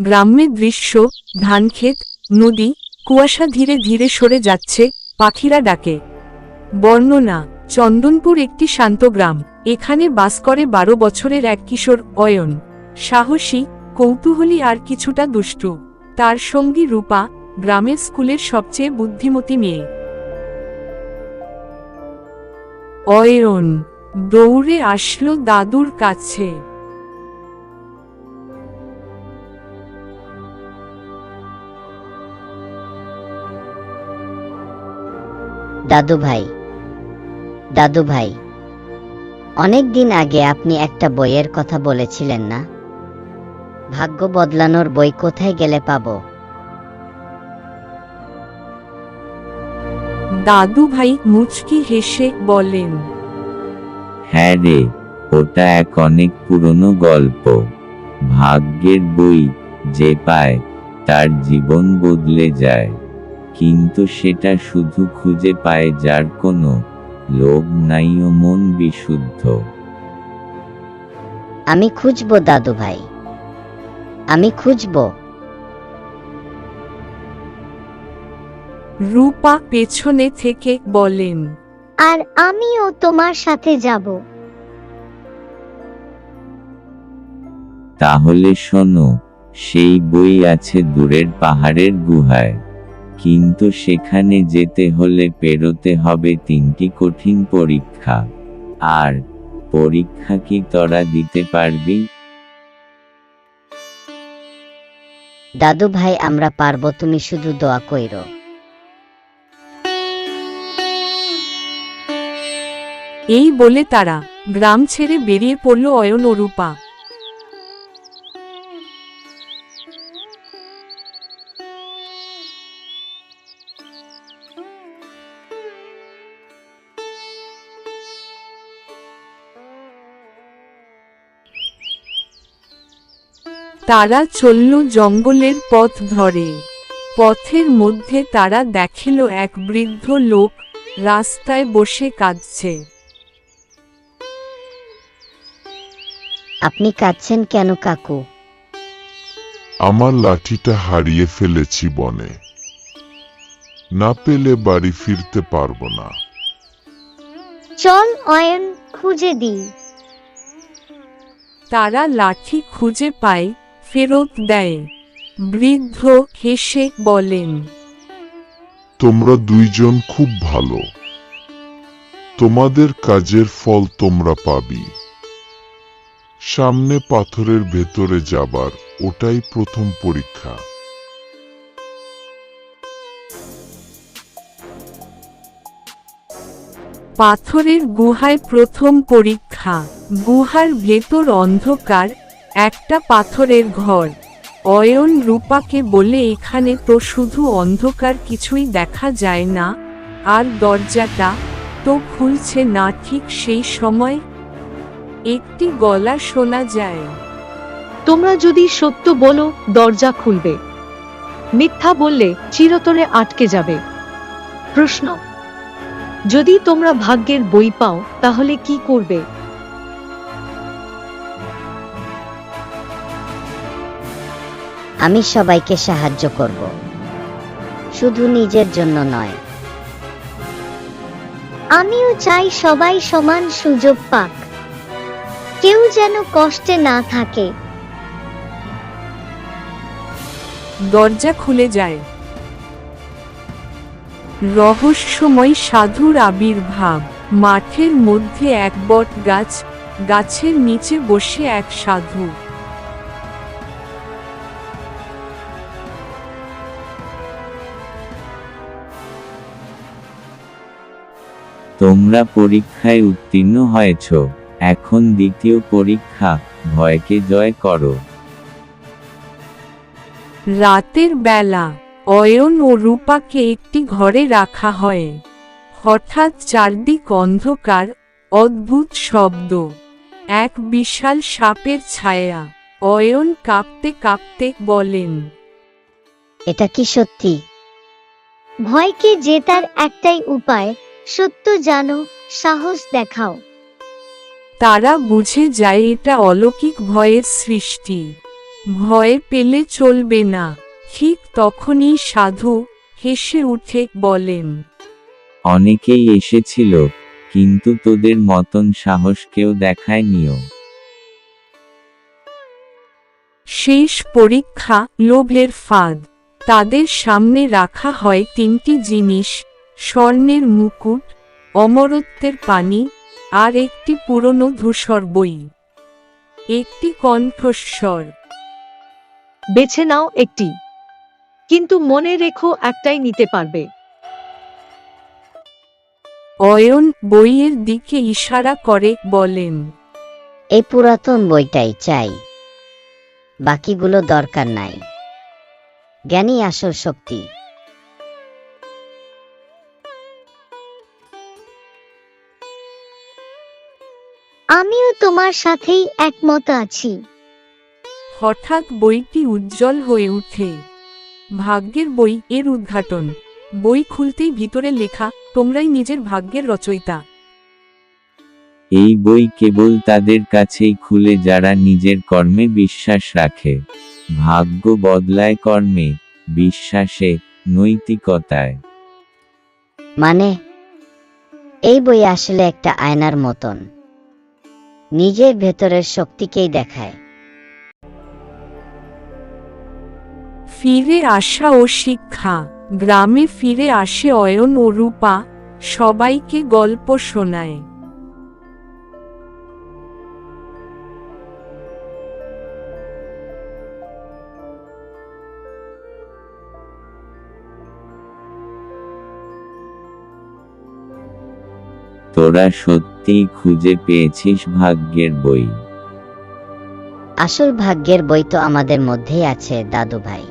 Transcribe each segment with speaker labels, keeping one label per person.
Speaker 1: গ্রাম্য দৃশ্য, ধানক্ষেত, নদী, কুয়াশা ধীরে ধীরে সরে যাচ্ছে, পাখিরা ডাকে। বর্ণনা: চন্দনপুর একটি শান্ত গ্রাম। এখানে বাস করে 12 বছরের এক কিশোর, অয়ন। সাহসী, কৌতূহলী আর কিছুটা দুষ্টু। তার সঙ্গী রূপা, গ্রামের স্কুলের সবচেয়ে বুদ্ধিমতী মেয়ে। অয়ন দৌড়ে আসলো দাদুর কাছে।
Speaker 2: দাদু ভাই, দাদু ভাই, অনেক দিন আগে আপনি একটা বইয়ের কথা বলেছিলেন না? ভাগ্য বদলানোর বই কোথায় গেলে পাবো?
Speaker 1: দাদু ভাই মুচকি হেসে বলেন,
Speaker 3: হ্যাঁ রে, ওটা এক অনেক পুরনো গল্প। ভাগ্যের বই যে পায় তার জীবন বদলে যায়, কিন্তু সেটা শুধু খুঁজে পায় যার কোনো লোভ নাই ও মন বিশুদ্ধ।
Speaker 2: আমি খুঁজবো দাদু ভাই, আমি খুঁজবো।
Speaker 1: রূপা পেছনে থেকে বলেন,
Speaker 4: আর আমিও তোমার সাথে যাব।
Speaker 3: তাহলে শোনো, সেই বই আছে দূরের পাহাড়ের গুহায়, কিন্তু সেখানে যেতে হলে পেরোতে হবে 3টি কঠিন পরীক্ষা। আর পরীক্ষা কি তোরা দিতে পারবি?
Speaker 2: দাদু ভাই, আমরা পারবো, তুমি শুধু দোয়া কইরো।
Speaker 1: এই বলে তারা গ্রাম ছেড়ে বেরিয়ে পড়ল অয়ন ও রূপা। তারা চলল জঙ্গলের পথ ধরে। পথের মধ্যে তারা দেখল এক বৃদ্ধ লোক রাস্তায় বসে কাঁদছে।
Speaker 2: আপনি কাঁদছেন কেন কাকু?
Speaker 5: আমার লাঠিটা হারিয়ে ফেলেছি বনে, না পেলে বাড়ি ফিরতে পারবো না।
Speaker 4: চল অয়ন, খুঁজে দিই।
Speaker 1: তারা লাঠি খুঁজে পায়, ফেরত দেয়। বৃদ্ধ হেসে বলেন,
Speaker 5: তোমরা দুইজন খুব ভালো, তোমাদের কাজের ফল তোমরা পাবি। সামনে পাথরের ভেতরে যাবার ওটাই প্রথম পরীক্ষা।
Speaker 1: পাথরের গুহায় প্রথম পরীক্ষা। গুহার ভেতর অন্ধকার, একটা পাথরের ঘর। অয়ন রূপাকে বলে, এখানে তো শুধু অন্ধকার, কিছুই দেখা যায় না। আর দরজাটা তো খুলছে না। ঠিক সেই সময় একটি গলা শোনা যায়,
Speaker 6: তোমরা যদি সত্য বলো দরজা খুলবে, মিথ্যা বললে চিরতরে আটকে যাবে। প্রশ্ন: যদি তোমরা ভাগ্যের বই পাও তাহলে কি করবে?
Speaker 2: আমি সবাইকে সাহায্য করব, শুধু নিজের জন্য নয়।
Speaker 4: আমিও চাই সবাই সমান সুযোগ পাক, কেউ যেন কষ্টে না থাকে।
Speaker 1: দরজা খুলে যায়। রহস্যময় সাধুর আবির্ভাব। মাঠের মধ্যে এক বট গাছ, গাছের নিচে বসে এক সাধু।
Speaker 3: তোমরা পরীক্ষায় উত্তীর্ণ হয়েছ, এখন দ্বিতীয় পরীক্ষা, ভয়কে জয় করো।
Speaker 1: রাতের বেলা অয়ন ও রূপাকে একটি ঘরে রাখা হয়। হঠাৎ চারদিক অন্ধকার, অদ্ভুত শব্দ, এক বিশাল সাপের ছায়া। অয়ন কাঁপতে কাঁপতে বলেন,
Speaker 2: এটা কি সত্যি?
Speaker 4: ভয়কে জেতার একটাই উপায়, সত্য জানো, সাহস দেখাও।
Speaker 1: তারা বুঝে যায় এটা অলৌকিক ভয়ের সৃষ্টি। ভয় পেলে চলবে না। ঠিক তখনই সাধু হেসে উঠে বলেন,
Speaker 3: অনেকেই এসেছিল, কিন্তু তোদের মতন সাহস কেউ দেখায়নিও।
Speaker 1: শেষ পরীক্ষা, লোভের ফাঁদ। তাদের সামনে রাখা হয় তিনটি জিনিস: স্বর্ণের মুকুট, অমরত্বের পানি, আর একটি পুরনো ধূসর বই। একটি কণ্ঠস্বর,
Speaker 6: বেছে নাও একটি, কিন্তু মনে রেখো একটাই নিতে পারবে।
Speaker 1: অয়ন বইয়ের দিকে ইশারা করে বলেন,
Speaker 2: এই পুরাতন বইটাই চাই, বাকিগুলো দরকার নাই। জ্ঞানই আসল শক্তি।
Speaker 4: আমিও তোমার সাথেই একমত আছি।
Speaker 1: হঠাৎ বইটি উজ্জ্বল হয়ে ওঠে। ভাগ্যের বই এর উদ্ঘাটন। বই খুলতেই ভিতরে লেখা, তোমরাই নিজের ভাগ্যের রচয়িতা।
Speaker 3: এই বই কেবল তাদের কাছেই খুলে যারা নিজের কর্মে বিশ্বাস রাখে। ভাগ্য বদলায় কর্মে, বিশ্বাসে, নৈতিকতায়।
Speaker 2: মানে, এই বই আসলে একটা আয়নার মতন, নিজের ভেতরের শক্তিকেই দেখায়।
Speaker 1: ফিরে আসা ও শিক্ষা। গ্রামে ফিরে আসে অয়ন ও রূপা, সবাইকে গল্প শোনায়।
Speaker 3: তোরা সত্যিই খুঁজে পেয়েছিস ভাগ্যের বই।
Speaker 2: আসল ভাগ্যের বই তো আমাদের মধ্যেই আছে দাদু ভাই।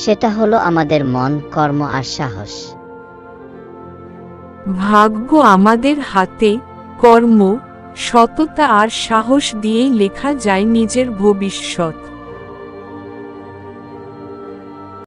Speaker 2: সেটা হলো আমাদের মন, কর্ম আর সাহস।
Speaker 1: ভাগ্য আমাদের হাতে, কর্ম, সততা আর সাহস দিয়েই লেখা যায় নিজের ভবিষ্যৎ।